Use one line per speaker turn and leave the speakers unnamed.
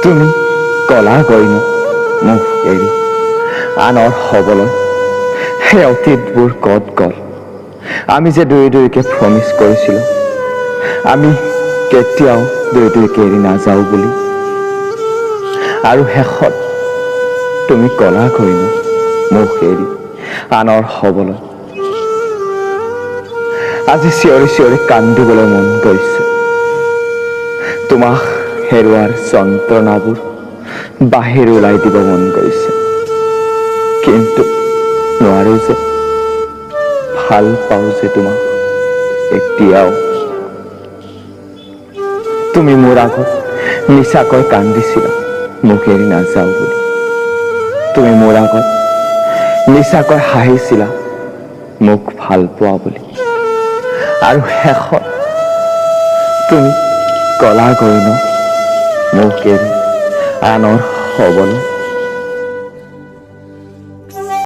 তুমি কলাগৈ ন মোক এৰি আনৰ হবলৈ সেই অতীতবোৰ ক'ত গ'ল আমি যে দুয়োকে প্ৰমিছ কৰিছিলোঁ আমি কেতিয়াও দুয়োকে এৰি নাযাওঁ বুলি আৰু শেষত তুমি কলাগৈ ন মোক এৰি আনৰ হবলৈ আজি চিঞৰি চিঞৰি কান্দিবলৈ মন গৈছে তোমাক হেৰুৱাৰ যন্ত্ৰণাবোৰ বাহিৰ ওলাই দিব মন গৈছে কিন্তু নোৱাৰো যে ভাল পাওঁ যে তোমাক এতিয়াও তুমি মোৰ আগত মিছাকৈ কান্দিছিলা মোক এৰি নাযাওঁ বুলি তুমি মোৰ আগত মিছাকৈ হাঁহিছিলা মোক ভাল পোৱা বুলি আৰু শেষত তুমি কলাগৈ ন মোক এৰি আনৰ হবলৈ